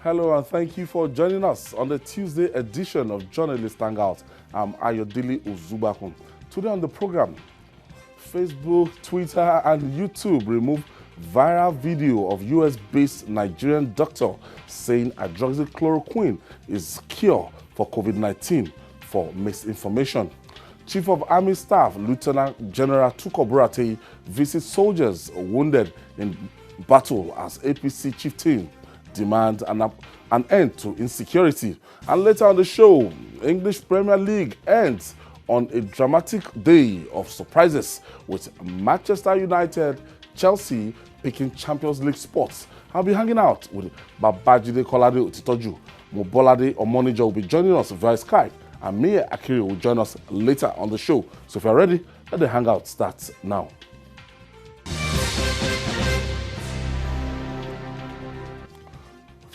Hello and thank you for joining us on the Tuesday edition of Journalist Hangout. I'm Ayodele Uzubakun. Today on the program, Facebook, Twitter and YouTube remove viral video of US-based Nigerian doctor saying hydroxychloroquine is cure for COVID-19 for misinformation. Chief of Army Staff Lieutenant General Tukur Buratai visits soldiers wounded in battle as APC chieftain demand an end to insecurity. And later on the show, English Premier League ends on a dramatic day of surprises with Manchester United, Chelsea picking Champions League spots. I'll be hanging out with Babajide Kolade Otitoju. Mobolade Omonija will be joining us via Skype, and Mia Akiri will join us later on the show. So if you're ready, let the hangout start now.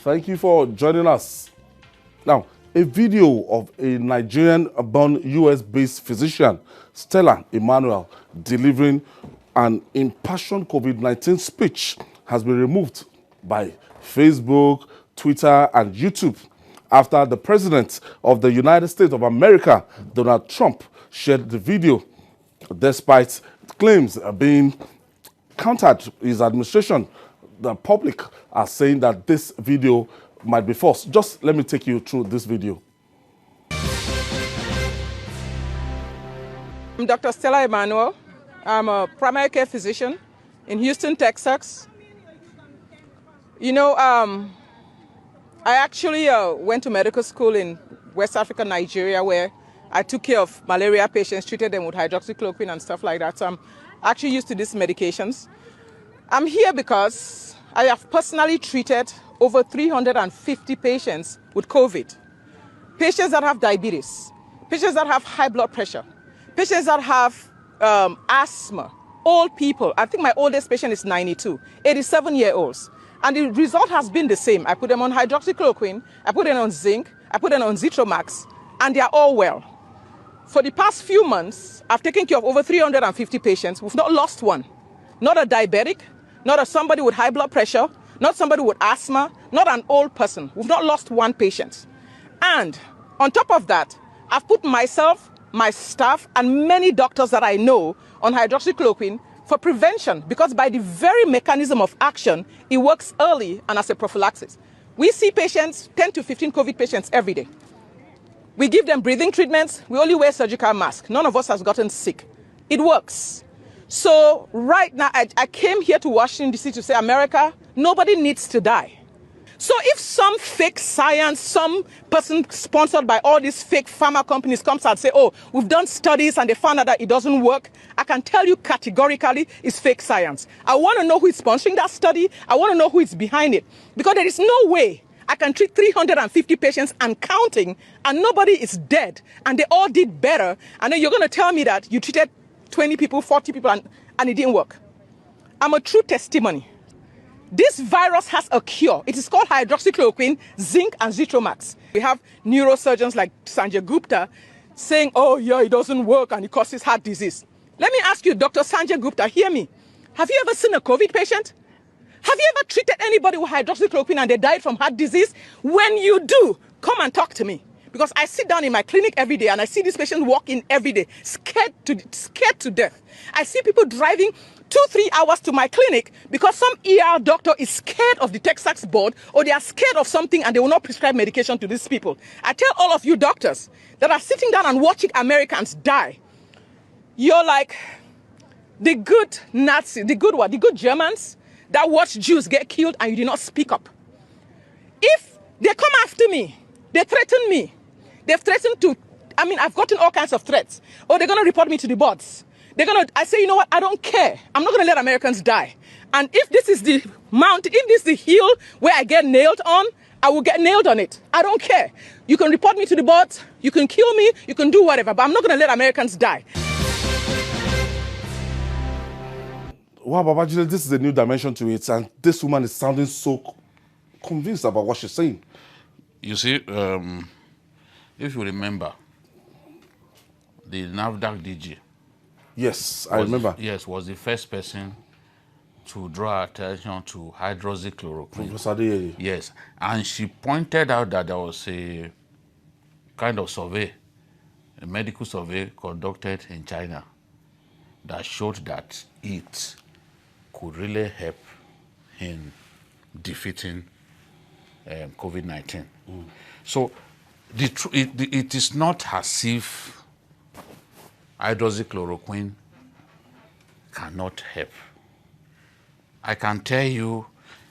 Thank you for joining us. Now, a video of a Nigerian-born US-based physician, Stella Emmanuel, delivering an impassioned COVID-19 speech has been removed by Facebook, Twitter, and YouTube after the President of the United States of America, Donald Trump, shared the video, despite claims being countered his administration. The public are saying that this video might be false. Just let me take you through this video. I'm Dr. Stella Emmanuel. I'm a primary care physician in Houston, Texas. You know, I actually went to medical school in West Africa, Nigeria, where I took care of malaria patients, treated them with hydroxychloroquine and stuff like that. So I'm actually used to these medications. I'm here because I have personally treated over 350 patients with COVID. Patients that have diabetes, patients that have high blood pressure, patients that have asthma, old people. I think my oldest patient is 92, 87-year-olds. And the result has been the same. I put them on hydroxychloroquine, I put them on zinc, I put them on Zitromax, and they are all well. For the past few months, I've taken care of over 350 patients. We've not lost one. Not a diabetic, not somebody with high blood pressure, not somebody with asthma, not an old person. We've not lost one patient. And on top of that, I've put myself, my staff, and many doctors that I know on hydroxychloroquine for prevention, because by the very mechanism of action, it works early and as a prophylaxis. We see patients, 10 to 15 COVID patients every day. We give them breathing treatments. We only wear surgical masks. None of us has gotten sick. It works. So right now, I came here to Washington, D.C. to say, America, nobody needs to die. So if some fake science, some person sponsored by all these fake pharma companies comes out and say, oh, we've done studies and they found out that it doesn't work, I can tell you categorically it's fake science. I want to know who is sponsoring that study. I want to know who is behind it. Because there is no way I can treat 350 patients and counting and nobody is dead and they all did better. And then you're going to tell me that you treated 20 people, 40 people, and it didn't work. I'm a true testimony. This virus has a cure. It is called hydroxychloroquine, zinc, and Zitromax. We have neurosurgeons like Sanjay Gupta saying, oh, yeah, it doesn't work and it causes heart disease. Let me ask you, Dr. Sanjay Gupta, hear me. Have you ever seen a COVID patient? Have you ever treated anybody with hydroxychloroquine and they died from heart disease? When you do, come and talk to me. Because I sit down in my clinic every day and I see these patients walk in every day, scared to death. I see people driving 2-3 hours to my clinic because some ER doctor is scared of the Texas board or they are scared of something and they will not prescribe medication to these people. I tell all of you doctors that are sitting down and watching Americans die, you're like the good Nazi, the good what? The good Germans that watch Jews get killed and you did not speak up. If they come after me, they threaten me. They've threatened to, I've gotten all kinds of threats. Oh, they're going to report me to the boards. I say, you know what, I don't care. I'm not going to let Americans die. And if this is the mountain, if this is the hill where I get nailed on, I will get nailed on it. I don't care. You can report me to the boards, you can kill me, you can do whatever, but I'm not going to let Americans die. Wow, Babajide, this is a new dimension to it, and this woman is sounding so convinced about what she's saying. You see, if you remember, the NAFDAC DG. Yes, I remember. Yes, was the first person to draw attention to hydroxychloroquine. Professor Adeyeye. Yes, and she pointed out that there was a kind of survey, a medical survey conducted in China that showed that it could really help in defeating COVID-19. So it is not as if hydroxychloroquine cannot help. I can tell you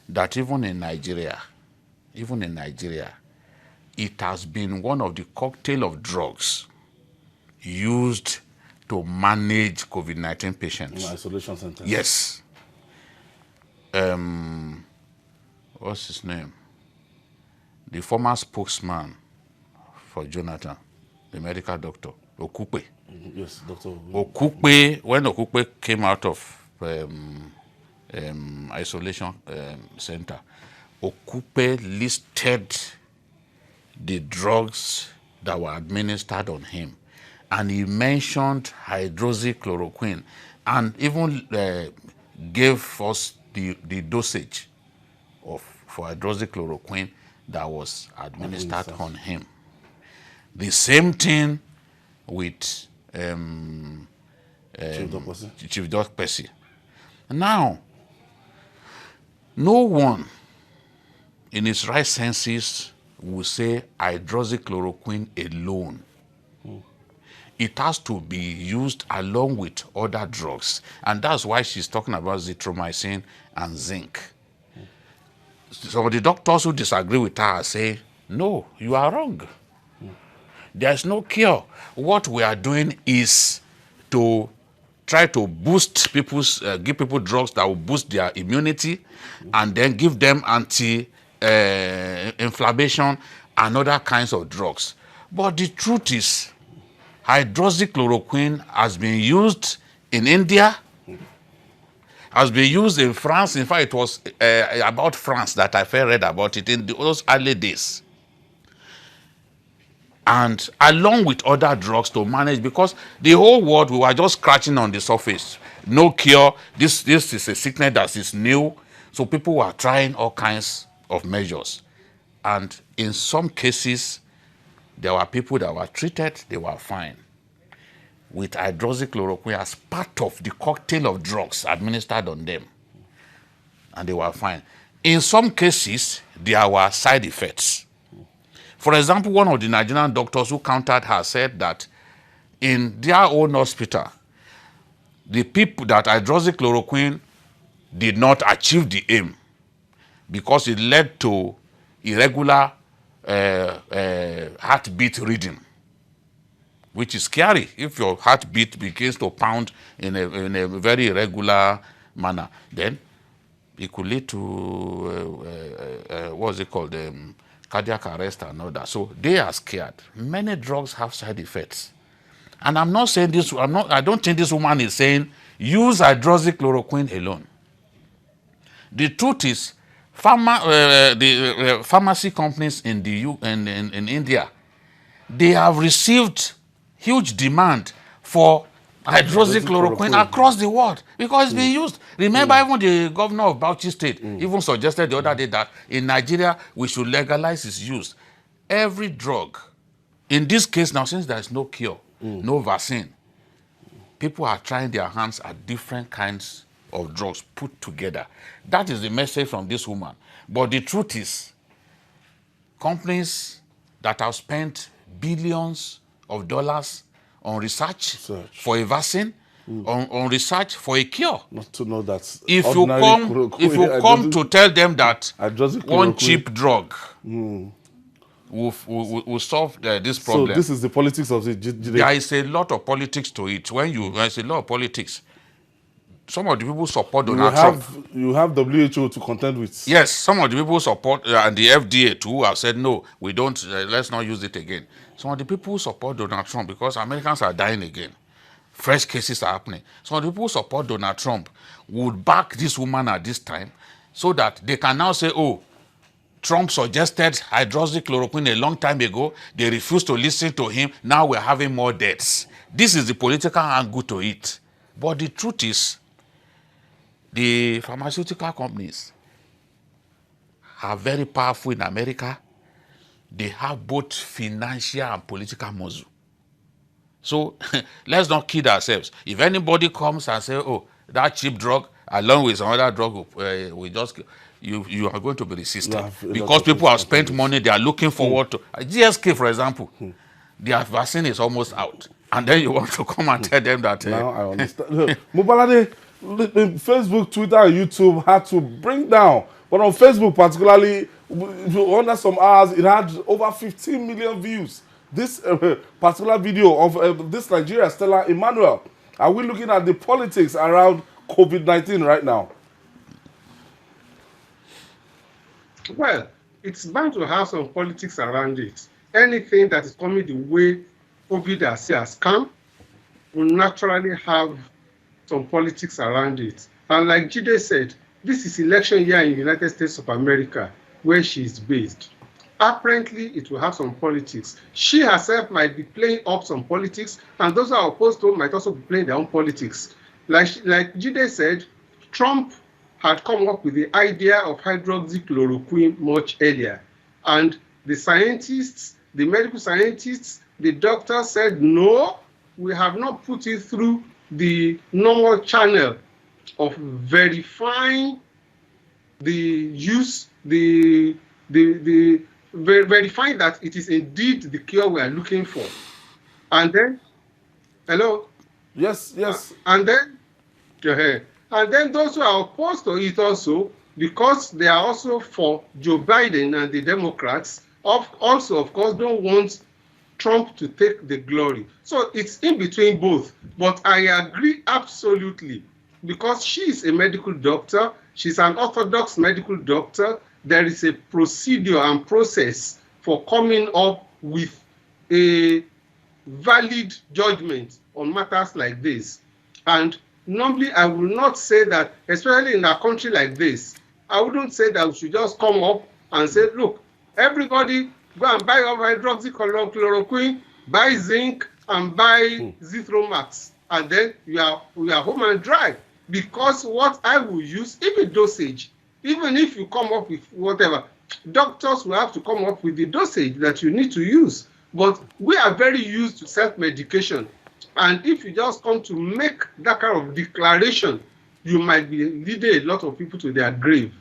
that even in Nigeria, it has been one of the cocktail of drugs used to manage COVID-19 patients. In isolation centers. Yes. What's his name? The former spokesman for Jonathan, the medical doctor, Okupe. Yes, Dr. Okupe, when Okupe came out of isolation center, Okupe listed the drugs that were administered on him, and he mentioned hydroxychloroquine, and even gave us the dosage for hydroxychloroquine that was administered on him. The same thing with Chief Doc Percy. Now, no one in his right senses will say hydroxychloroquine alone. It has to be used along with other drugs. And that's why she's talking about zithromycin and zinc. Some of the doctors who disagree with her say, no, you are wrong. There's no cure. What we are doing is to try to boost people's, give people drugs that will boost their immunity, and then give them anti-inflammation and other kinds of drugs. But the truth is, hydroxychloroquine has been used in India, has been used in France. In fact, it was about France that I first read about it in those early days. And along with other drugs to manage, because the whole world, we were just scratching on the surface. No cure. This is a sickness that is new. So people were trying all kinds of measures. And in some cases, there were people that were treated, they were fine with hydroxychloroquine as part of the cocktail of drugs administered on them. And they were fine. In some cases, there were side effects. For example, one of the Nigerian doctors who countered her said that in their own hospital, the people that hydroxychloroquine did not achieve the aim because it led to irregular heartbeat reading, which is scary. If your heartbeat begins to pound in a very irregular manner, then it could lead to what's it called, cardiac arrest and all that. So they are scared. Many drugs have side effects, and I'm not saying this. I don't think this woman is saying use hydroxychloroquine alone. The truth is, pharmacy companies in in India, they have received huge demand for hydroxychloroquine across the world because it's been used. Remember, even the governor of Bauchi State even suggested the other day that in Nigeria we should legalize its use. Every drug, in this case now, since there is no cure, no vaccine, people are trying their hands at different kinds of drugs put together. That is the message from this woman. But the truth is, companies that have spent billions of dollars on research for a vaccine, on research for a cure. Not to know that if you come to tell them that one cheap drug will solve this problem. So this is the politics of it. There is a lot of politics to it. There's a lot of politics. Some of the people support Donald Trump. You have WHO to contend with. Yes, some of the people support, and the FDA too have said, no, we don't, let's not use it again. Some of the people support Donald Trump because Americans are dying again. Fresh cases are happening. Some of the people support Donald Trump would back this woman at this time so that they can now say, oh, Trump suggested hydroxychloroquine a long time ago. They refused to listen to him. Now we're having more deaths. This is the political angle to it. But the truth is, The pharmaceutical companies are very powerful in America. They have both financial and political muscle. So let's not kid ourselves. If anybody comes and say, "Oh, that cheap drug, along with some other drug, we just," you are going to be resisted because people have spent money. They are looking forward to GSK, for example. Their vaccine is almost out, and then you want to come and tell them that. Now I understand. Look, Mubalade, Facebook, Twitter, and YouTube had to bring down, but on Facebook particularly, under some hours, it had over 15 million views. This particular video of this Nigeria Stella Emmanuel. Are we looking at the politics around COVID-19 right now? Well, it's bound to have some politics around it. Anything that is coming the way COVID has come will naturally have some politics around it. And like Jide said, this is election year in the United States of America, where she is based. Apparently, it will have some politics. She herself might be playing up some politics, and those who are opposed to her might also be playing their own politics. Like Jide said, Trump had come up with the idea of hydroxychloroquine much earlier. And the scientists, the medical scientists, the doctors said, no, we have not put it through the normal channel of verifying the use, verifying that it is indeed the cure we are looking for. And then, hello? Yes, yes. And then, go ahead. And then those who are opposed to it also, because they are also for Joe Biden and the Democrats, also, of course, don't want Trump to take the glory. So it's in between both. But I agree absolutely, because she is a medical doctor, she's an orthodox medical doctor, there is a procedure and process for coming up with a valid judgment on matters like this. And normally, I will not say that, especially in a country like this, I wouldn't say that we should just come up and say, look, everybody go and buy your hydroxychloroquine, buy zinc, and buy Zithromax, and then we are home and dry. Because what I will use, even dosage, even if you come up with whatever, doctors will have to come up with the dosage that you need to use. But we are very used to self-medication. And if you just come to make that kind of declaration, you might be leading a lot of people to their grave.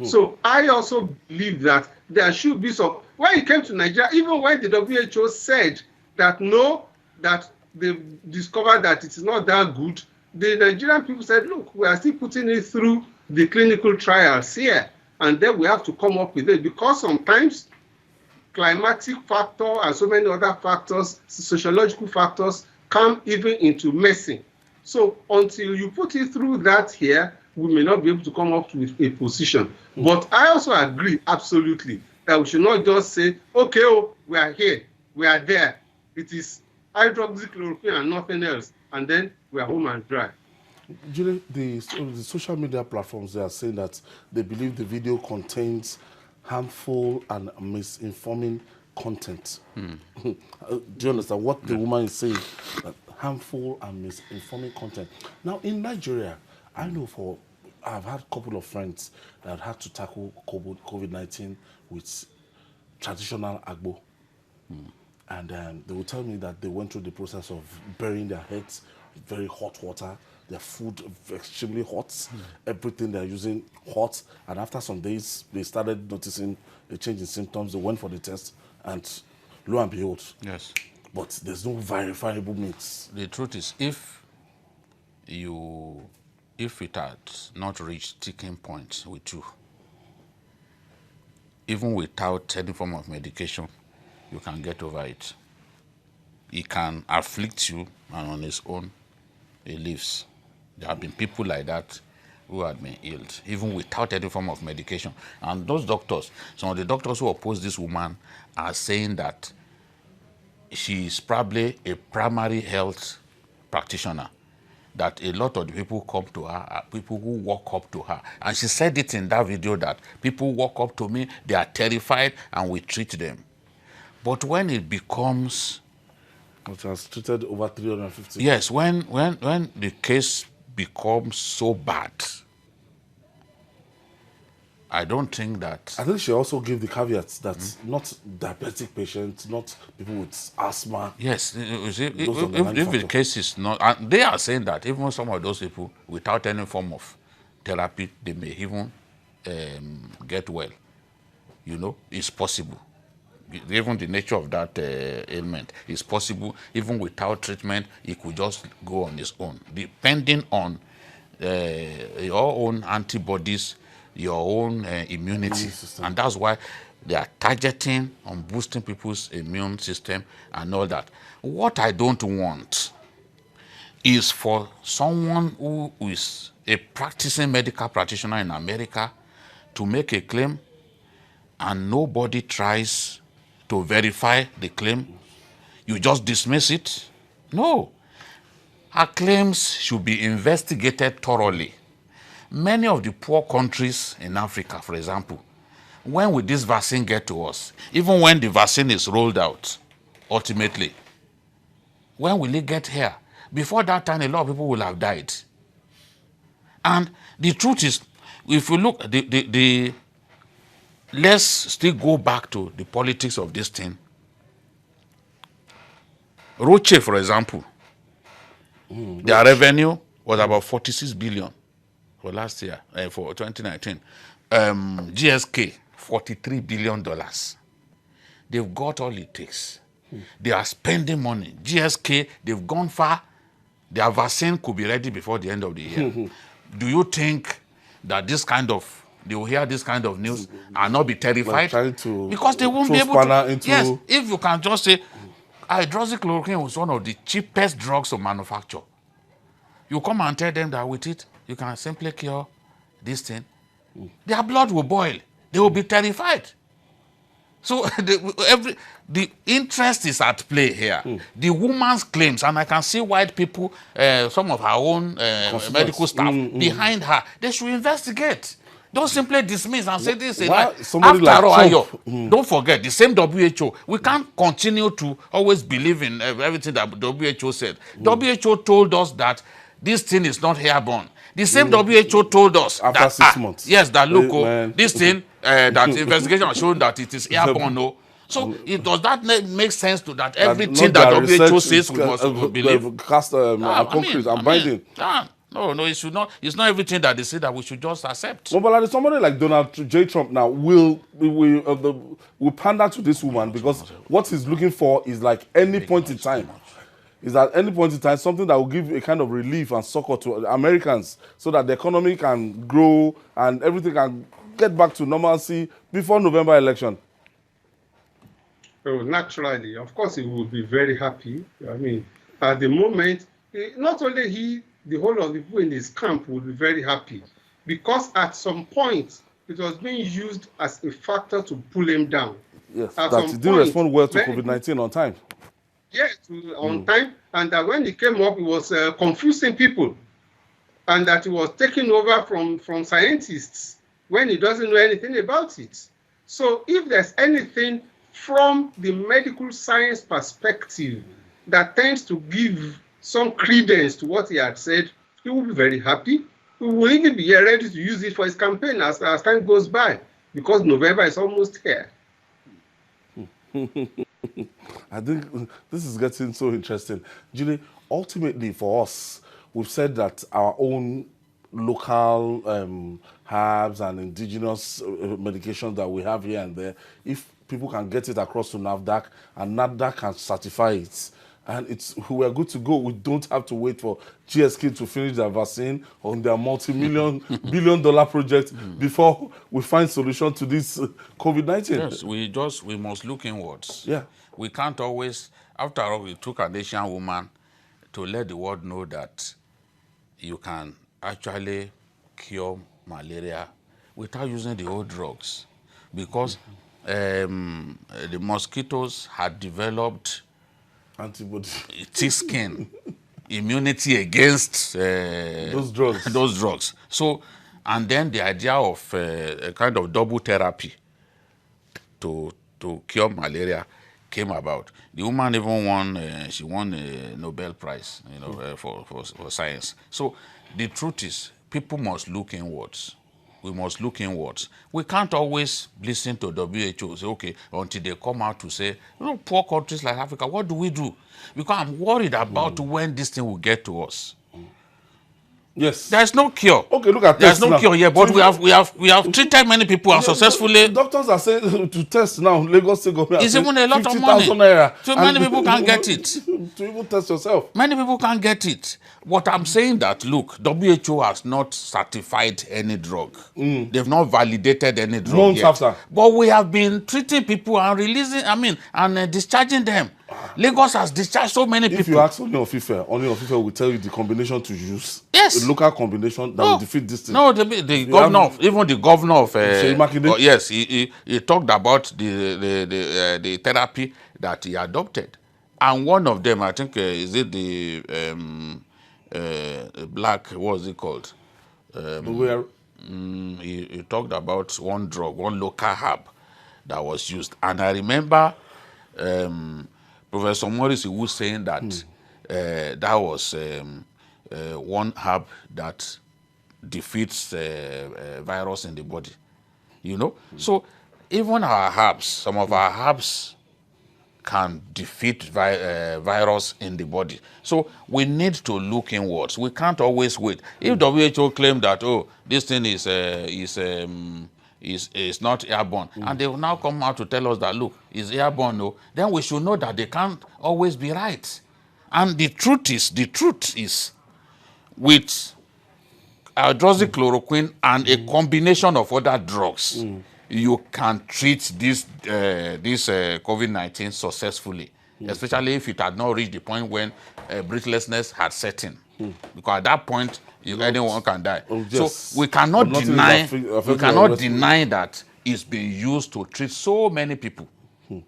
So I also believe that there should be some. When it came to Nigeria, even when the WHO said that no, that they discovered that it is not that good, the Nigerian people said, look, we are still putting it through the clinical trials here. And then we have to come up with it, because sometimes climatic factor and so many other factors, sociological factors, come even into messing. So until you put it through that here, we may not be able to come up with a position. But I also agree absolutely that we should not just say, okay, oh, we are here, we are there. It is hydroxychloroquine and nothing else. And then we are home and dry. Julie, the social media platforms, they are saying that they believe the video contains harmful and misinforming content. Do you understand what the woman is saying? That harmful and misinforming content. Now, in Nigeria, I know I've had a couple of friends that had to tackle COVID-19 with traditional agbo. And they will tell me that they went through the process of burying their heads with very hot water, their food extremely hot, everything they're using hot. And after some days, they started noticing a change in symptoms. They went for the test, and lo and behold. Yes. But there's no verifiable means. The truth is, if it had not reached ticking point with you, even without any form of medication, you can get over it. It can afflict you, and on its own, it lives. There have been people like that who had been healed, even without any form of medication. And those doctors, some of the doctors who oppose this woman are saying that she is probably a primary health practitioner, that a lot of the people come to her are people who walk up to her. And she said it in that video that people walk up to me, they are terrified, and we treat them. But when it becomes... It has treated over 350. Yes, when the case becomes so bad I don't think that. I think she also gave the caveats that not diabetic patients, not people with asthma. Yes, you see, Those underlying if the factors. case is not, and they are saying that even some of those people without any form of therapy, they may even get well. You know, it's possible. Even the nature of that ailment is possible. Even without treatment, it could just go on its own, depending on your own antibodies, your own immunity. And that's why they are targeting on boosting people's immune system and all that. What I don't want is for someone who is a practicing medical practitioner in America to make a claim and nobody tries to verify the claim. You just dismiss it. No. Her claims should be investigated thoroughly. Many of the poor countries in Africa, for example, when will this vaccine get to us? Even when the vaccine is rolled out, ultimately, when will it get here? Before that time, a lot of people will have died. And the truth is, if you look, let's still go back to the politics of this thing. Roche, for example, their revenue was about 46 billion for last year, for 2019. GSK, $43 billion. They've got all it takes. They are spending money. GSK, they've gone far. Their vaccine could be ready before the end of the year. Do you think that this kind of, they will hear this kind of news and not be terrified? Because they won't be able to. Yes, if you can just say, hydroxychloroquine was one of the cheapest drugs to manufacture. You come and tell them that with it, you can simply cure this thing. Their blood will boil. They will be terrified. So the interest is at play here. The woman's claims, and I can see white people, some of her own medical staff behind her, they should investigate. Don't simply dismiss and say this is like, after all, don't forget, the same WHO, we can't continue to always believe in everything that WHO said. WHO told us that this thing is not airborne. The same WHO told us after that 6 months. Yes, that look, this thing, that investigation has shown that it is airborne. No. So does that make sense to that everything that WHO says we must believe? Cast concrete and binding. No, it should not. It's not everything that they say that we should just accept. No, but like somebody like Donald J. Trump now will pander to this woman because what he's looking for is like any point in time. Is at any point in time something that will give a kind of relief and succor to Americans so that the economy can grow and everything can get back to normalcy before November election? Oh, naturally. Of course, he will be very happy. I mean, at the moment, not only he, the whole of the people in his camp will be very happy because at some point it was being used as a factor to pull him down. Yes, that he didn't respond well to COVID-19 on time. Yes, on time, and that when he came up, he was confusing people, and that he was taking over from scientists when he doesn't know anything about it. So if there's anything from the medical science perspective that tends to give some credence to what he had said, he will be very happy. He will even be ready to use it for his campaign as time goes by, because November is almost here. I think this is getting so interesting. Julie, ultimately for us, we've said that our own local herbs and indigenous medications that we have here and there, if people can get it across to NAFDAC and NAFDAC can certify it, and we're good to go. We don't have to wait for GSK to finish their vaccine on their multi-million, billion-dollar project before we find solution to this COVID-19. Yes, we must look inwards. Yeah. We can't always, after all, it took an Asian woman to let the world know that you can actually cure malaria without using the old drugs, because the mosquitoes had developed antibody, thick skin, immunity against those drugs. So, and then the idea of a kind of double therapy to cure malaria came about. The woman even won a Nobel Prize, for science. So the truth is, people must look inwards. we must look inwards. We can't always listen to WHO, say, okay, until they come out to say, poor countries like Africa, what do we do? Because I'm worried about when this thing will get to us. Yes. There's no cure. Okay, look at There's tests no now. cure here, but we have treated many people and successfully. Doctors are saying to test now. Lagos State government. It's even a lot of 50,000 money. naira. So many people can't get it. To even test yourself. Many people can't get it. What I'm saying that, look, WHO has not certified any drug. They've not validated any drug Months yet. after. But we have been treating people and releasing, and discharging them. Lagos has discharged so many people. If you ask Oni of Ife will tell you the combination to use. Yes. A local combination that will defeat this thing. No, the governor, even the governor of yes, he talked about the therapy that he adopted, and one of them, I think, is it the black? What was it called? He talked about one drug, one local herb that was used, and I remember Professor Morris was saying that that was one herb that defeats virus in the body, So even our herbs, some of our herbs can defeat virus in the body. So we need to look inwards. We can't always wait. If WHO claim that, this thing is not airborne, and they will now come out to tell us that, look, it's airborne, no, then we should know that they can't always be right. And the truth is, with HYDROXYCHLOROQUINE and a combination of other drugs, you can treat this COVID-19 successfully, especially if it had not reached the point when breathlessness had set in. Because at that point, anyone can die. Yes. So we cannot deny that it's being used to treat so many people.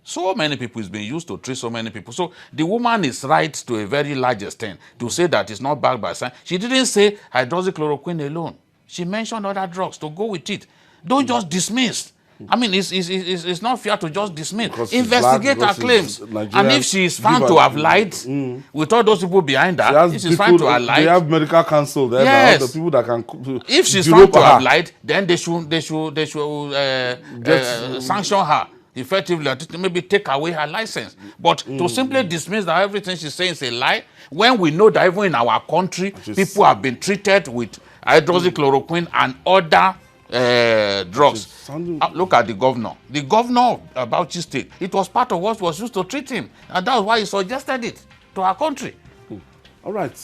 So many people is being used to treat so many people. So the woman is right to a very large extent to say that it's not backed by science. She didn't say HYDROXYCHLOROQUINE alone. She mentioned other drugs to go with it. Don't just dismiss. It's not fair to just dismiss. Because investigate her claims. And if she is found to have lied, with all those people behind her, if she's found to have lied. They have medical counsel. They have the people that can. If she's found to have lied, then they should sanction her effectively, maybe take away her license. But to simply dismiss that everything she's saying is a lie, when we know that even in our country, people have been treated with HYDROXYCHLOROQUINE and other drugs. Look at the governor. The governor of Bauchi State, it was part of what was used to treat him. And that's why he suggested it to our country. All right.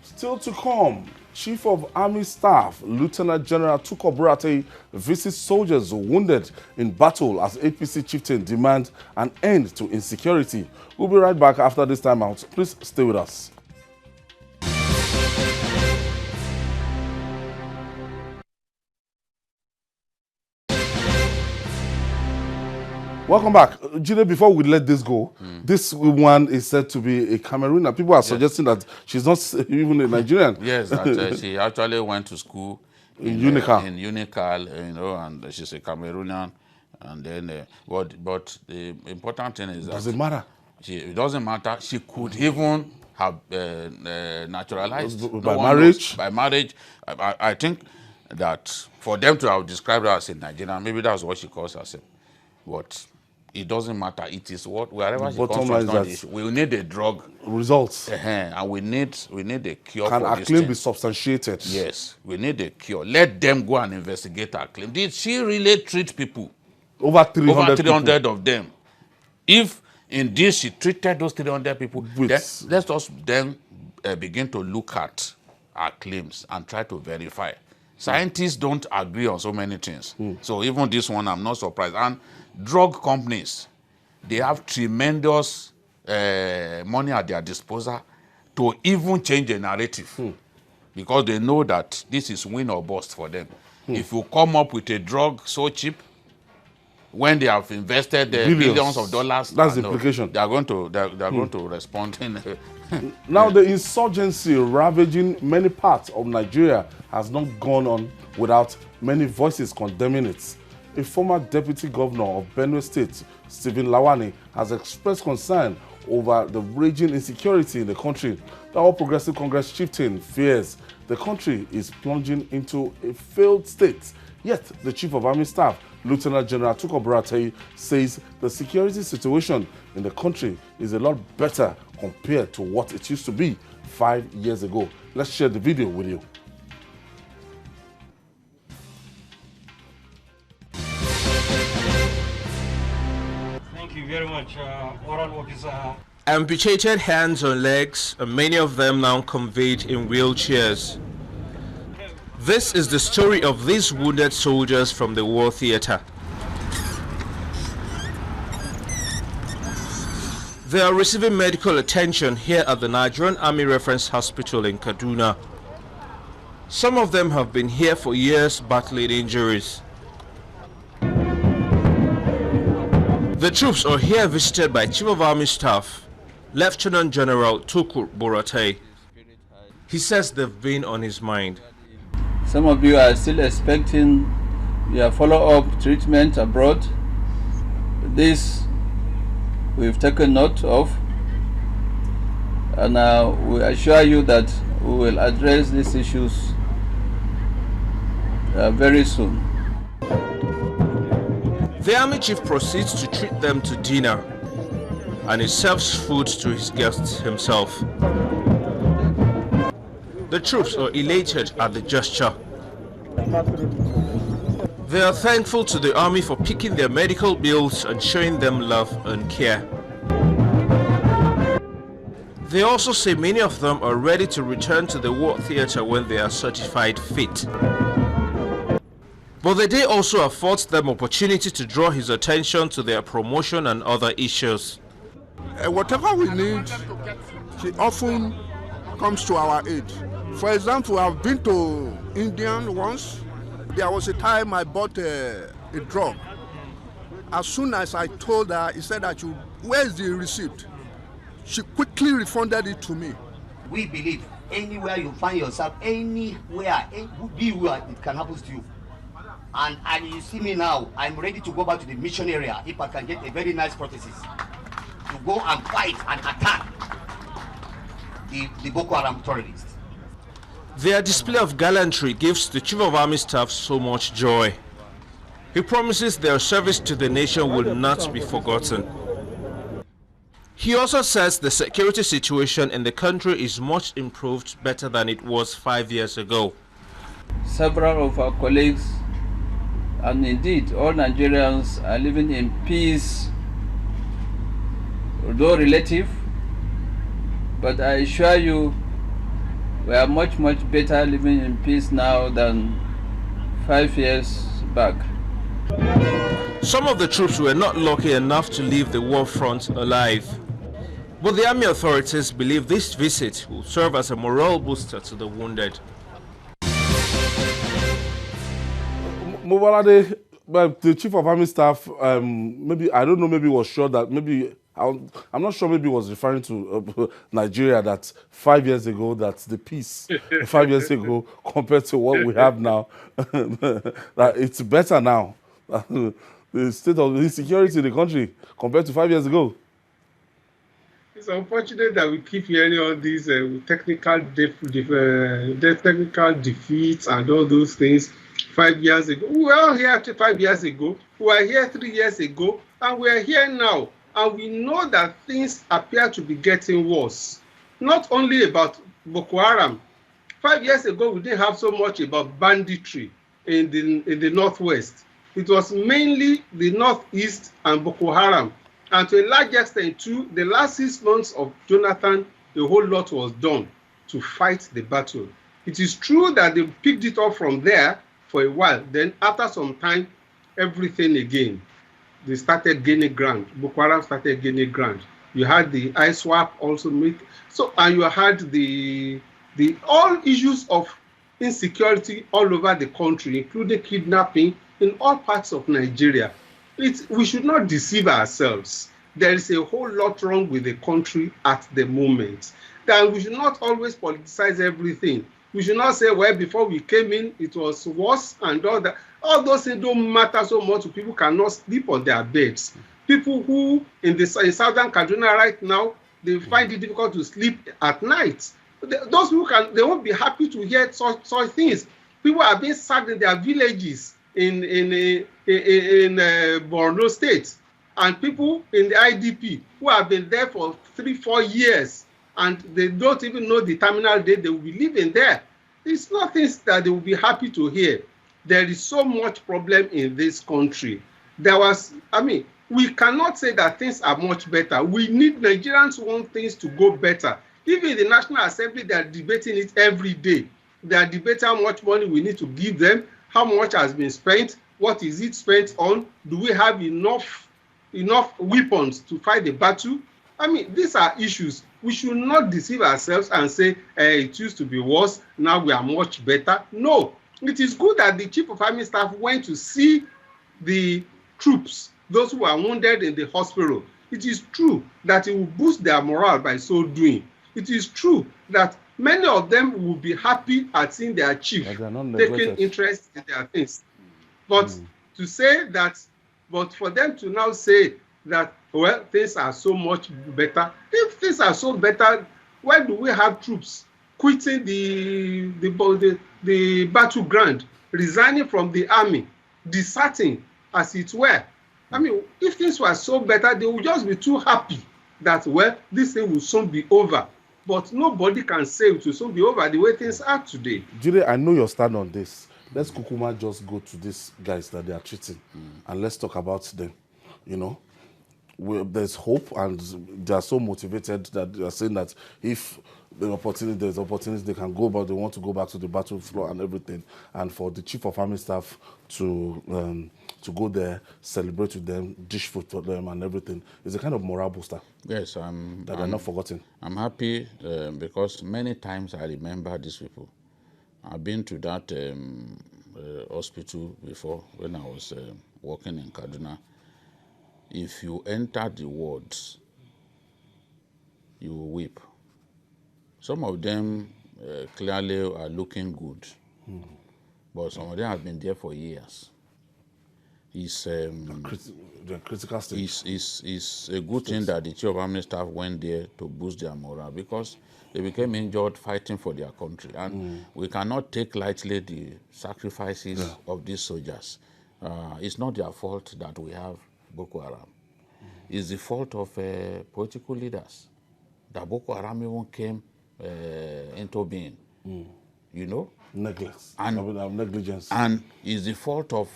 Still to come, Chief of Army Staff, Lieutenant General Tukur Buratai, visits soldiers wounded in battle as APC chieftain demand an end to insecurity. We'll be right back after this time out. Please stay with us. Welcome back. Jide, before we let this go, this one is said to be a Cameroonian. People are suggesting that she's not even a Nigerian. Yes, that, she actually went to school in Unical, and she's a Cameroonian. And then, but the important thing is that... Does it matter? It doesn't matter. She could even have naturalized. By marriage? By marriage. I think that for them to have described her as a Nigerian, maybe that's what she calls herself. But it doesn't matter. It is wherever she comes from, not the issue. We need a drug results, and we need a cure. Can for her this claim thing. Be substantiated? Yes, we need a cure. Let them go and investigate her claim. Did she really treat people? Over 300. Over 300 of them. If indeed she treated those 300 people, then let us then begin to look at her claims and try to verify. Scientists don't agree on so many things. So even this one, I'm not surprised. And drug companies, they have tremendous money at their disposal to even change the narrative because they know that this is win or bust for them. If you come up with a drug so cheap, when they have invested billions of dollars, that's the implication. They are going to respond. Now, the insurgency ravaging many parts of Nigeria has not gone on without many voices condemning it. A former deputy governor of Benue State, Stephen Lawani, has expressed concern over the raging insecurity in the country. The All Progressive Congress chieftain fears the country is plunging into a failed state. Yet, the Chief of Army Staff, Lieutenant General Tukur Buratai, says the security situation in the country is a lot better compared to what it used to be 5 years ago. Let's share the video with you. Thank you very much, Warrant Officer. Amputated hands and legs, and many of them now conveyed in wheelchairs. This is the story of these wounded soldiers from the war theater. They are receiving medical attention here at the Nigerian Army Reference Hospital in Kaduna. Some of them have been here for years battling injuries. The troops are here visited by Chief of Army Staff, Lieutenant General Tukur Buratai. He says they've been on his mind. Some of you are still expecting your follow-up treatment abroad. This we've taken note of, and we assure you that we will address these issues very soon. The Army Chief proceeds to treat them to dinner, and he serves food to his guests himself. The troops are elated at the gesture. They are thankful to the Army for picking their medical bills and showing them love and care. They also say many of them are ready to return to the war theater when they are certified fit. But the day also affords them opportunity to draw his attention to their promotion and other issues. Whatever we need, he often comes to our aid. For example, I've been to India once. There was a time I bought a drug. As soon as I told her, he said that where's the receipt? She quickly refunded it to me. We believe anywhere you find yourself, anywhere, be where it can happen to you. And you see me now, I'm ready to go back to the mission area if I can get a very nice prosthesis to go and fight and attack the Boko Haram terrorists. Their display of gallantry gives the Chief of Army Staff so much joy. He promises their service to the nation will not be forgotten. He also says the security situation in the country is much improved, better than it was 5 years ago. Several of our colleagues, and indeed all Nigerians, are living in peace, although relative, but I assure you we are much better living in peace now than 5 years back. Some of the troops were not lucky enough to leave the war front alive. But the army authorities believe this visit will serve as a morale booster to the wounded. Mobalade, the Chief of Army Staff, maybe, I don't know, maybe was sure that maybe, I'm not sure, maybe was referring to Nigeria, that 5 years ago, that's the peace 5 years ago compared to what we have now, that it's better now. The state of insecurity in the country compared to 5 years ago. It's unfortunate that we keep hearing all these technical defeats and all those things 5 years ago. We were all here 5 years ago, we were here 3 years ago, and we are here now. And we know that things appear to be getting worse. Not only about Boko Haram. 5 years ago, we didn't have so much about banditry in the northwest. It was mainly the northeast and Boko Haram. And to a large extent, too, the last 6 months of Jonathan, a whole lot was done to fight the battle. It is true that they picked it up from there for a while. Then after some time, everything again. They started gaining ground. Boko Haram started gaining ground. You had the ISWAP also make so, and you had the all issues of insecurity all over the country, including kidnapping in all parts of Nigeria. We should not deceive ourselves. There is a whole lot wrong with the country at the moment. That we should not always politicize everything. We should not say, well, before we came in, it was worse and all that. All those things don't matter so much. People cannot sleep on their beds. People who in southern Kaduna right now, they find it difficult to sleep at night. Those who they won't be happy to hear such things. People are being sacked in their villages in Borno State, and people in the IDP who have been there for 3-4 years, and they don't even know the terminal date they will be living there. It's not things that they will be happy to hear. There is so much problem in this country. We cannot say that things are much better. We need Nigerians want things to go better. Even in the National Assembly, they are debating it every day. They are debating how much money we need to give them, how much has been spent, what is it spent on, do we have enough weapons to fight the battle? These are issues. We should not deceive ourselves and say, it used to be worse, now we are much better. No, it is good that the Chief of Army Staff went to see the troops, those who are wounded in the hospital. It is true that it will boost their morale by so doing. It is true that many of them will be happy at seeing their chief taking interest in their things. But to say that, but for them to now say that, well, things are so much better. If things are so better, why do we have troops quitting the battleground, resigning from the army, deserting, as it were? If things were so better, they would just be too happy that, well, this thing will soon be over. But nobody can say it will soon be over the way things are today. Jide, I know your stand on this. Let's Kukuma just go to these guys that they are treating and let's talk about them. There's hope, and they are so motivated that they are saying that if there's opportunities, they can go, but they want to go back to the battle floor and everything. And for the Chief of Army Staff to go there, celebrate with them, dish food for them and everything, is a kind of morale booster. Yes, that are not forgotten. I'm happy because many times I remember these people. I've been to that hospital before when I was working in Kaduna. If you enter the wards, you will weep. Some of them clearly are looking good, but some of them have been there for years. It's the critical stage. It's a good thing that the Chief of Army Staff went there to boost their morale, because they became injured fighting for their country. And we cannot take lightly the sacrifices of these soldiers. It's not their fault that we have Boko Haram. It's the fault of political leaders that Boko Haram even came into being. Negligence. And it's the fault of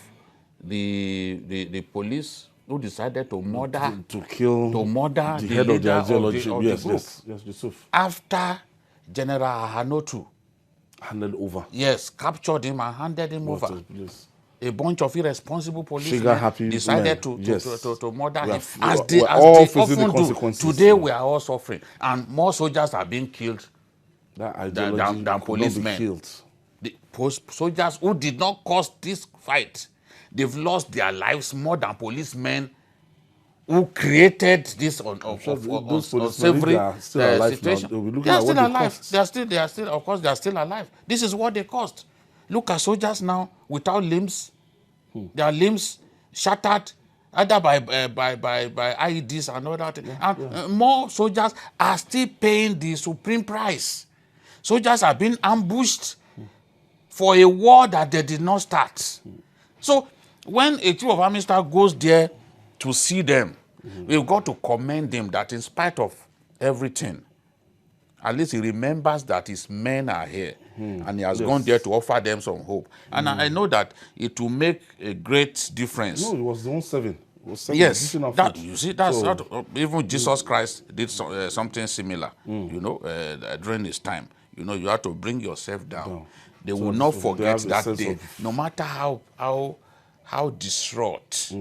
the police who decided to murder to kill the head of the ideology. Yes, Yusuf. After General Hanotu handed over. Yes, captured him and handed him over. A bunch of irresponsible policemen decided to murder him, as they often do. Today we are all suffering, and more soldiers are being killed than policemen. The soldiers who did not cause this fight, they've lost their lives more than policemen who created this unsavory situation. They are still alive. They are still alive. This is what they caused. Look at soldiers now without limbs. Their limbs shattered either by IEDs and all that. More soldiers are still paying the supreme price. Soldiers are being ambushed for a war that they did not start. So when a Chief of Army Staff goes there to see them, we've got to commend him that in spite of everything, at least he remembers that his men are here, and he has gone there to offer them some hope. And I know that it will make a great difference. No, it was the 1-7. Yes, you see, even Jesus Christ did something similar, during his time. You have to bring yourself down. They will not forget that day. No matter how distraught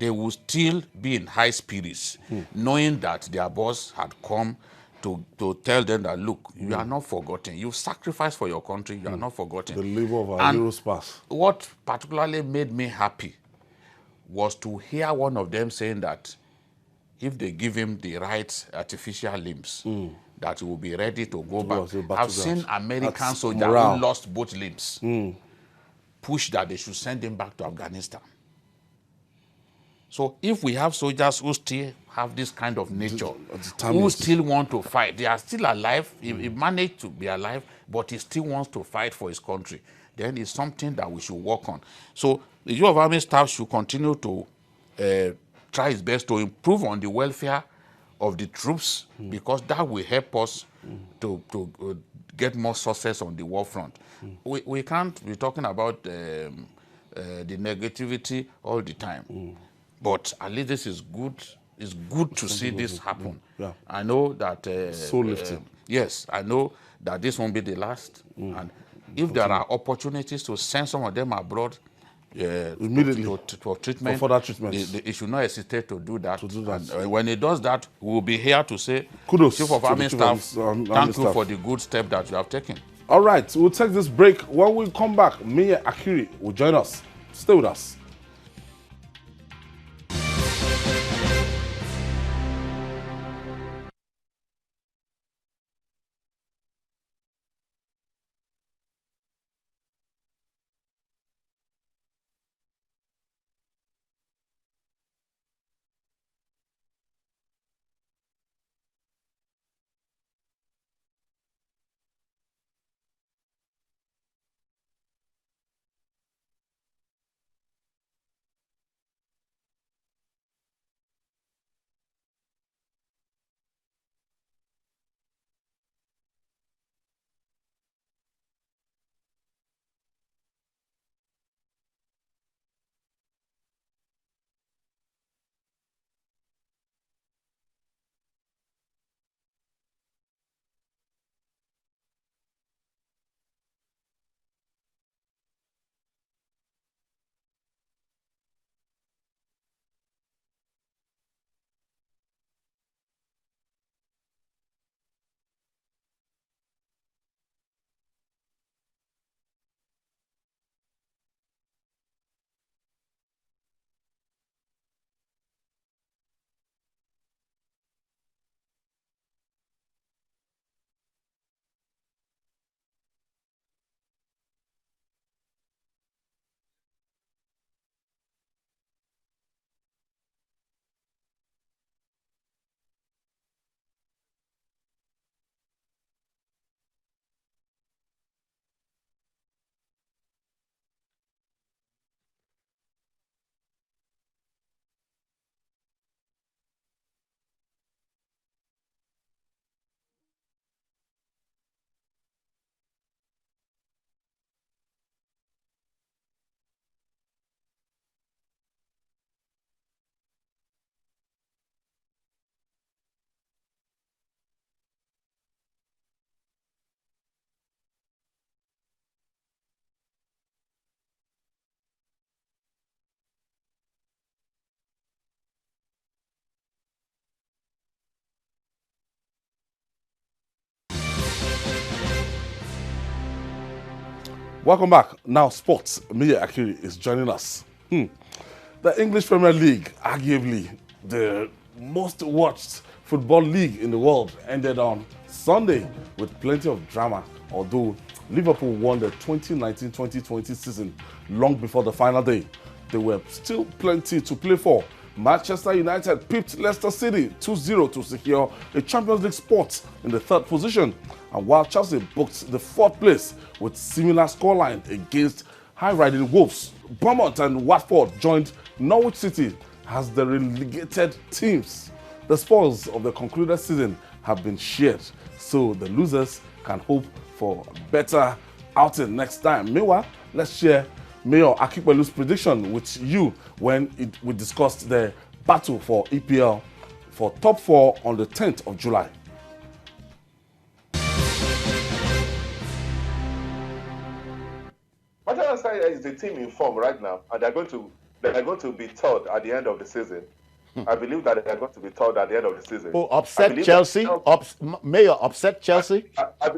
they will still be in high spirits, knowing that their boss had come to tell them that, look, you are not forgotten. You've sacrificed for your country. You are not forgotten. The labor of our heroes past. What particularly made me happy was to hear one of them saying that if they give him the right artificial limbs, that he will be ready to go back. I've seen American soldiers who lost both limbs push that they should send him back to Afghanistan. So if we have soldiers who still have this kind of nature, who Determined. still want to fight, they are still alive, he managed to be alive, but he still wants to fight for his country, then it's something that we should work on. So the Chief of Army Staff should continue to try his best to improve on the welfare of the troops, because that will help us to get more success on the war front. We can't be talking about the negativity all the time. But at least this is good. It's good to see this happen. Yeah. I know that... Soul lifting. Yes, I know that this won't be the last. And if there are opportunities to send some of them abroad immediately for treatment, for further treatments, they should not hesitate to do that. And, when he does that, we will be here to say, kudos Chief of Army Staff, thank you for the good step that you have taken. All right, we'll take this break. When we come back, Mia Akiri will join us. Stay with us. Welcome back. Now, sports. Mia Akiri is joining us. The English Premier League, arguably the most watched football league in the world, ended on Sunday with plenty of drama, although Liverpool won the 2019-2020 season long before the final day. There were still plenty to play for. Manchester United pipped Leicester City 2-0 to secure a Champions League spot in the third position, and while Chelsea booked the fourth place with similar scoreline against high-riding Wolves, Bournemouth and Watford joined Norwich City as the relegated teams. The spoils of the concluded season have been shared, so the losers can hope for better outing next time. Meanwhile, let's share Mayor Akipelu's prediction with you when we discussed the battle for EPL for top 4 on the 10th of July. Manchester is the team in form right now, and they're going to be third at the end of the season. I believe that they're going to be third at the end of the season. Oh, upset Chelsea? Mayor, upset Chelsea?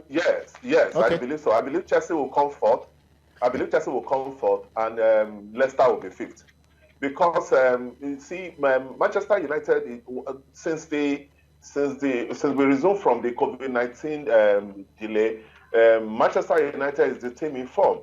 Yes, okay. I believe so. I believe Chelsea will come fourth. And Leicester will be fifth. Because you see, Manchester United, since we resumed from the COVID-19 delay, Manchester United is the team in form.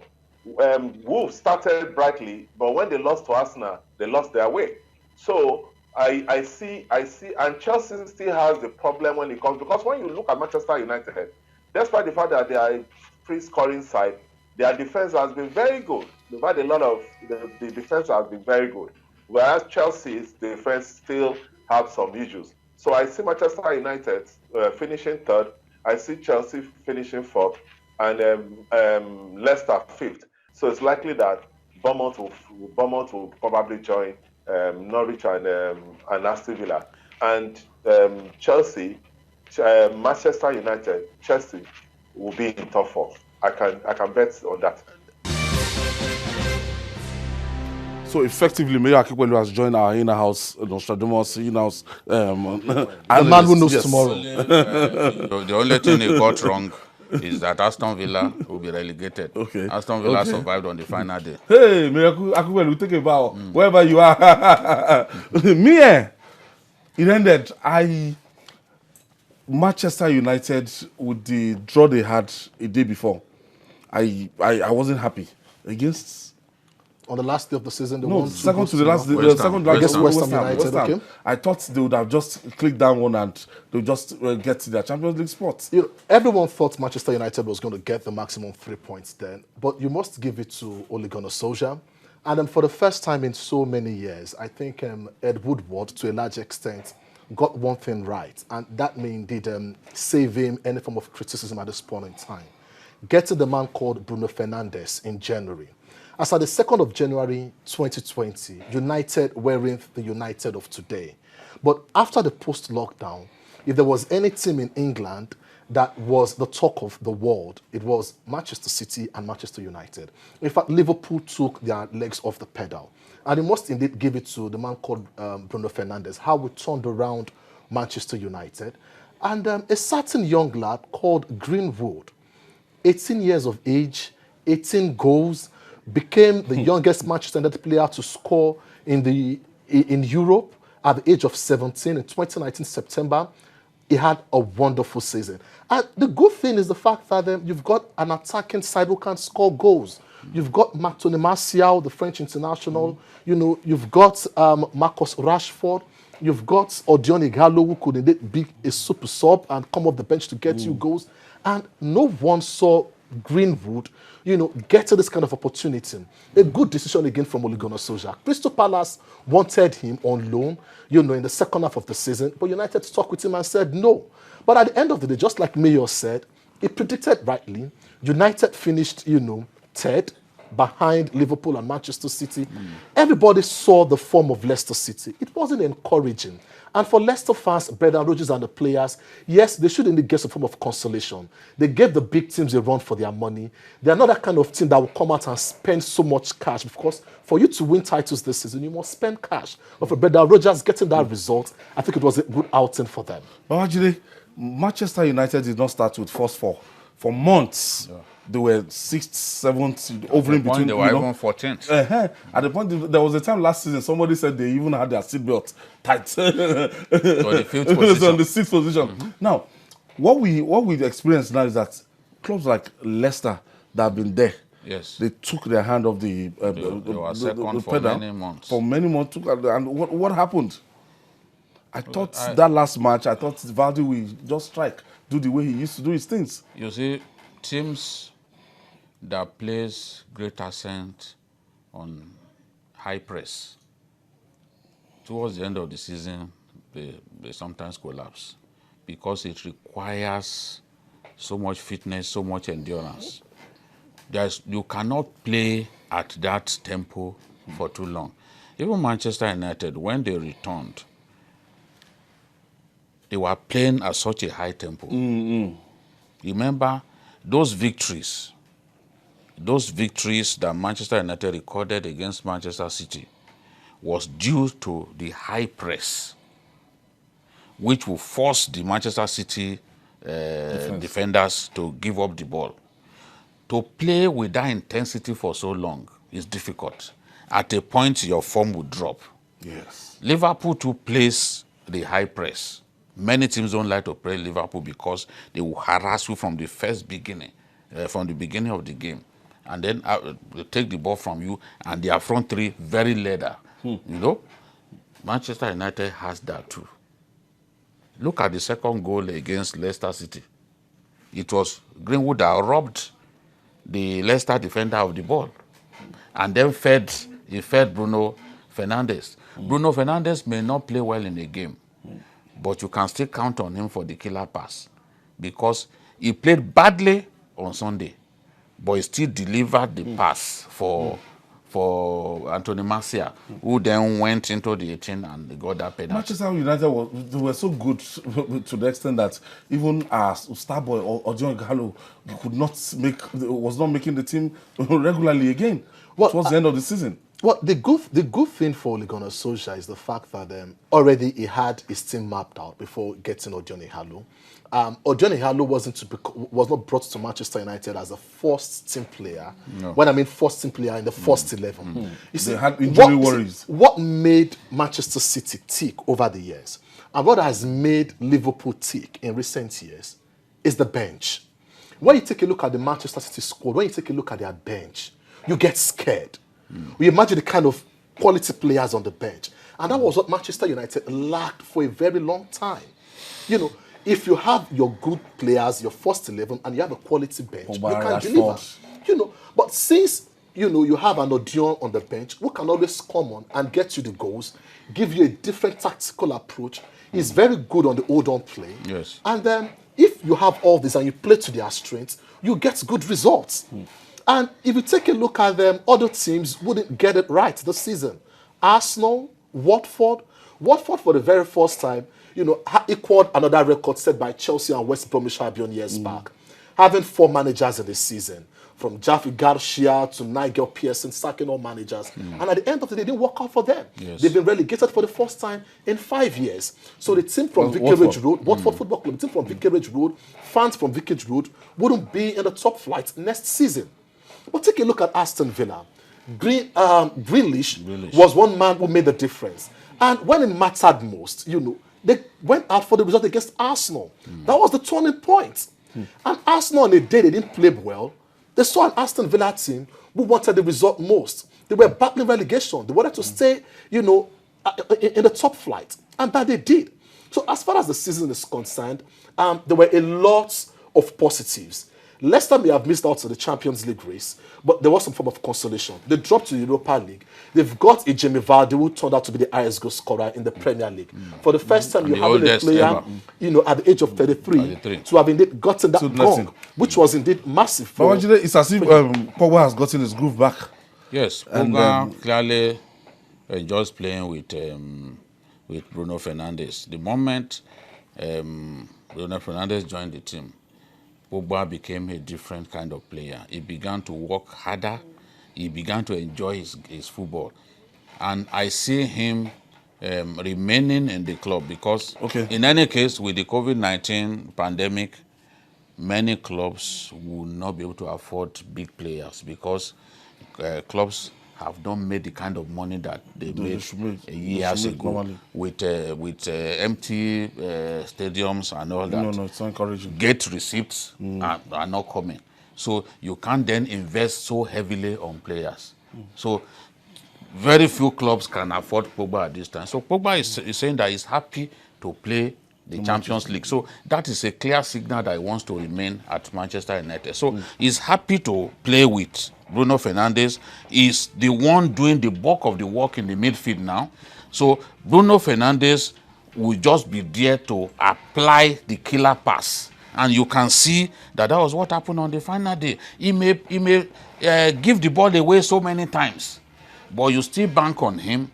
Wolves started brightly, but when they lost to Arsenal, they lost their way. So I see, and Chelsea still has the problem when it comes, because when you look at Manchester United, despite the fact that they are a free scoring side, their defense has been very good. They've had a lot of, the defense has been very good. Whereas Chelsea's defense still have some issues. So I see Manchester United finishing third. I see Chelsea finishing fourth, and Leicester fifth. So it's likely that Bournemouth will probably join Norwich and Aston Villa, and Chelsea, Manchester United, Chelsea will be in top four. I can bet on that. So effectively, Mayor Akikwelu has joined our inner house, Nostradamus in-house. The man who knows tomorrow. The only thing he got wrong is that Aston Villa will be relegated. Okay. Aston Villa survived on the final day. Hey, Mayor Akikwelu, take a bow wherever you are. Me, it ended. Manchester United, with the draw they had a day before, I wasn't happy against. On the last day of the season, they No, won second to the last day. West West Ham Ham. United. Okay. I thought they would have just clicked down one and they would just get to their Champions League spot. You know, everyone thought Manchester United was going to get the maximum 3 points then, but you must give it to Ole Gunnar Solskjaer. And for the first time in so many years, I think Ed Woodward, to a large extent, got one thing right, and that may indeed save him any form of criticism at this point in time. Getting the man called Bruno Fernandes in January. As at the 2nd of January 2020, United weren't the United of today. But after the post-lockdown, if there was any team in England that was the talk of the world, it was Manchester City and Manchester United. In fact, Liverpool took their legs off the pedal. And you must indeed give it to the man called Bruno Fernandes, how we turned around Manchester United. And a certain young lad called Greenwood, 18 years of age, 18 goals, became the youngest Manchester United player to score in Europe at the age of 17 in 2019 September. He had a wonderful season. And the good thing is the fact that you've got an attacking side who can score goals. You've got Anthony Martial, the French international. You know, you've got Marcus Rashford. You've got Odion Ighalo, who could indeed be a super sub and come off the bench to get you goals. And no one saw Greenwood, get to this kind of opportunity. A good decision again from Ole Gunnar Solskjaer. Crystal Palace wanted him on loan, in the second half of the season, but United stuck with him and said no. But at the end of the day, just like Mayor said, he predicted rightly. United finished, third behind Liverpool and Manchester City. Everybody saw the form of Leicester City. It wasn't encouraging. And for Leicester fans, Brendan Rodgers and the players, yes, they should indeed get some form of consolation. They gave the big teams a run for their money. They are not that kind of team that will come out and spend so much cash, because for you to win titles this season, you must spend cash. But for Brendan Rodgers getting that result, I think it was a good outing for them. But actually, Manchester United did not start with first four. For months, they were 6th, 7th, over in between. They were even 14th. At the point, there was a time last season, somebody said they even had their seatbelt tight. So the 5th position. On the 6th position. Now, what we experience now is that clubs like Leicester that have been there, yes, they took their hand off the pedal many months. For many months, and what happened? I thought that last match, I thought Vardy will just strike, do the way he used to do his things. You see, teams that place great accent on high press, towards the end of the season, they sometimes collapse because it requires so much fitness, so much endurance. You cannot play at that tempo for too long. Even Manchester United, when they returned, they were playing at such a high tempo. Remember, those victories that Manchester United recorded against Manchester City was due to the high press, which will force the Manchester City defenders to give up the ball. To play with that intensity for so long is difficult. At a point, your form will drop. Yes. Liverpool too plays the high press. Many teams don't like to play Liverpool because they will harass you from the beginning of the game. And then they take the ball from you, and their front three very leather. Manchester United has that too. Look at the second goal against Leicester City. It was Greenwood that robbed the Leicester defender of the ball and then he fed Bruno Fernandes. Bruno Fernandes may not play well in a game, but you can still count on him for the killer pass because he played badly on Sunday, but he still delivered the pass for Anthony Martial, who then went into the 18 and got that penalty. Manchester United were so good to the extent that even as Starboy or John Gallo was not making the team regularly again towards the end of the season. Well, the good thing for Ole Gunnar Solskjaer is the fact that already he had his team mapped out before getting Odion Ighalo. Odion Ighalo was not brought to Manchester United as a first team player. No. When I mean first team player in the first 11. You see, they had injury worries. What made Manchester City tick over the years, and what has made Liverpool tick in recent years, is the bench. When you take a look at the Manchester City squad, when you take a look at their bench, you get scared. We imagine the kind of quality players on the bench. And that was what Manchester United lacked for a very long time. You know, if you have your good players, your first 11, and you have a quality bench, you can deliver. You know, but since, you know, you have an Odion on the bench who can always come on and get you the goals, give you a different tactical approach, he's very good on the hold-on play. Yes. And then if you have all this and you play to their strengths, you get good results. And if you take a look at them, other teams wouldn't get it right this season. Arsenal, Watford for the very first time, you know, equaled another record set by Chelsea and West Bromwich Albion years back. Having 4 managers in the season, from Javi Garcia to Nigel Pearson, sacking all managers. And at the end of the day, it didn't work out for them. Yes. They've been relegated for the first time in 5 years. So the team from Vicarage Road, Watford Football Club, the team from Vicarage Road, fans from Vicarage Road, wouldn't be in the top flight next season. But take a look at Aston Villa. Grealish was one man who made the difference. And when it mattered most, you know, they went out for the result against Arsenal. That was the turning point. And Arsenal, on a day they didn't play well, they saw an Aston Villa team who wanted the result most. They were battling relegation. They wanted to stay, you know, in the top flight. And that they did. So as far as the season is concerned, there were a lot of positives. Leicester may have missed out to the Champions League race, but there was some form of consolation. They dropped to the Europa League. They've got a Jamie Vardy who turned out to be the highest goal scorer in the Premier League. For the first time, you have a player, you know, at the age of 33, to have indeed gotten that gong, which was indeed massive. But it's as if Pogba has gotten his groove back. Yes, Pogba clearly enjoys playing with Bruno Fernandes. The moment Bruno Fernandes joined the team, Pogba became a different kind of player. He began to work harder. He began to enjoy his football. And I see him remaining in the club because in any case, with the COVID-19 pandemic, many clubs will not be able to afford big players because clubs have not made the kind of money that they made years ago with empty stadiums and all that. No, it's not encouraging. Gate receipts are not coming. So you can't then invest so heavily on players. So very few clubs can afford Pogba at this time. So Pogba is saying that he's happy to play the Champions League. So that is a clear signal that he wants to remain at Manchester United. So he's happy to play with Bruno Fernandes. Is the one doing the bulk of the work in the midfield now. So Bruno Fernandes will just be there to apply the killer pass. And you can see that was what happened on the final day. He may give the ball away so many times, but you still bank on him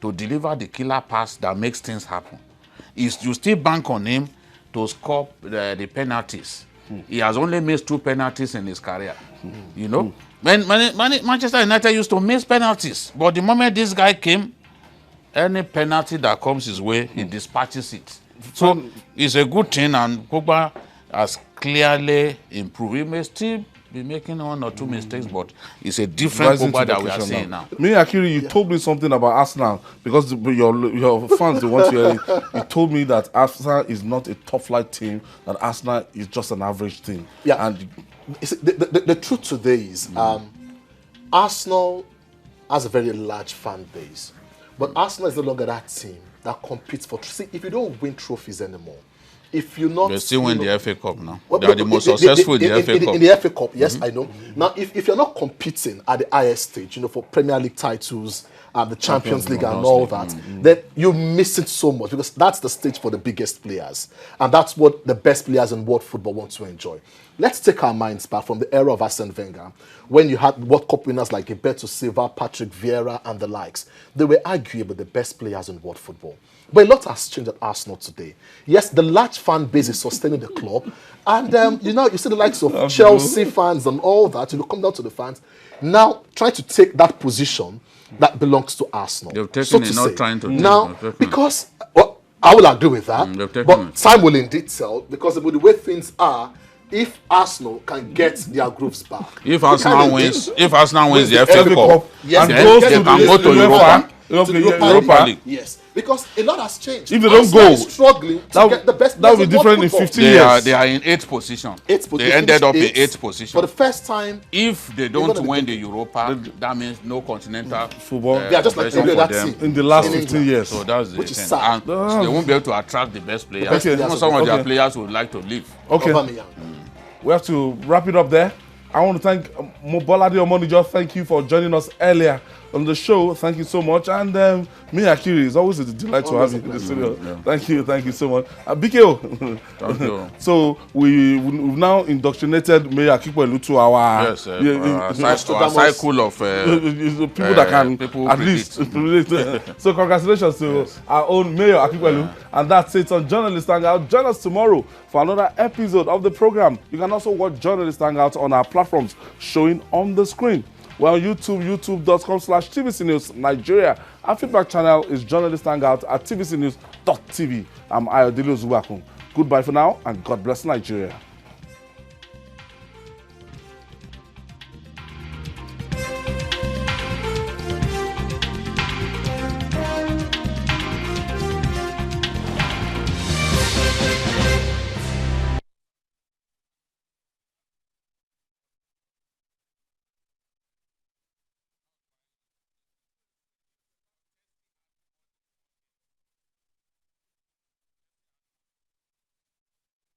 to deliver the killer pass that makes things happen. You still bank on him to score the penalties. He has only missed 2 penalties in his career. You know, when Manchester United used to miss penalties, but the moment this guy came, any penalty that comes his way, he dispatches it. So it's a good thing, and Pogba has clearly improved. He may still be making 1 or 2 mistakes, but it's a different Pogba that we are seeing now. Me, Akiri, you told me something about Arsenal because your fans, they want to hear it. You told me that Arsenal is not a top-flight team, that Arsenal is just an average team. Yeah, and the truth today is Arsenal has a very large fan base. But Arsenal is no longer that team that competes for. See, if you don't win trophies anymore, if you're not, they still win the FA Cup now. They are the most successful in the FA Cup. In the FA Cup, yes, I know. Now, if you're not competing at the highest stage, for Premier League titles, the Champions League and all that, then you're missing so much, because that's the stage for the biggest players, and that's what the best players in world football want to enjoy. Let's take our minds back from the era of Arsene Wenger, when you had World Cup winners like Gilberto Silva, Patrick Vieira, and the likes. They were arguably the best players in world football. But a lot has changed at Arsenal today. Yes, the large fan base is sustaining the club, and you see the likes of Chelsea fans and all that. Come down to the fans now trying to take that position that belongs to Arsenal. They've taken it, not trying to now, because I will agree with that. But time will indeed tell, because with the way things are, if Arsenal can get their groups back, if Arsenal wins the FA Cup, yes, and goes to Europa League. Yes, because a lot has changed. If they don't go, struggling to get the best. That will be different in 15 years. They are in 8th position. They ended up in 8th position for the first time. If they don't win the Europa, that means no continental football. They are just like that team in the last 15 years. So that's the which is thing. sad. And they won't be able to attract the best players. Some of their players would like to leave. Okay. We have to wrap it up there. I want to thank Mobolade Omonijo. Thank you for joining us earlier on the show. Thank you so much. And me, Akiri, it's always a delight to have you in the studio. Yeah. Thank you so much. BKO. Thank you. So we've now indoctrinated Mayor Akipwelu to our cycle of people that can at least. So congratulations to our own Mayor Akipwelu. And that's it on Journalist Hangout. Join us tomorrow for another episode of the program. You can also watch Journalist Hangout on our platforms showing on the screen. We're on YouTube, youtube.com/TVC News Nigeria. Our feedback channel is Journalist Hangout at tvcnews.tv. I'm Ayodele Ozubakun. Goodbye for now, and God bless Nigeria.